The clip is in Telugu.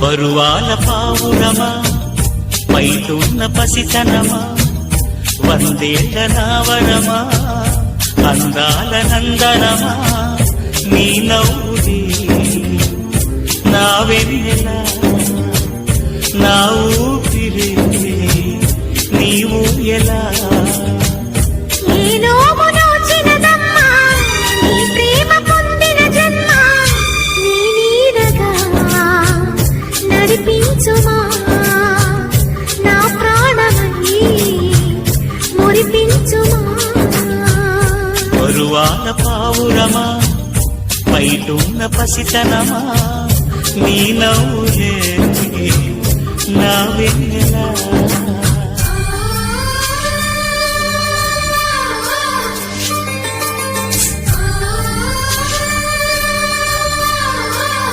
పరువాల పావురమా పైటున్న పసితనమా వందేళ్ల నావరమా అందాల నందనమా నీ నవ్వులే నా వెన్నెల నా ఊపిరే నీవు ఎలా నడిపించుమా నా ప్రాణమై మురిపించుమా పరువాల పావురమా పైటున్న పసితనమా నీ నవ్వులే నా వెన్నెల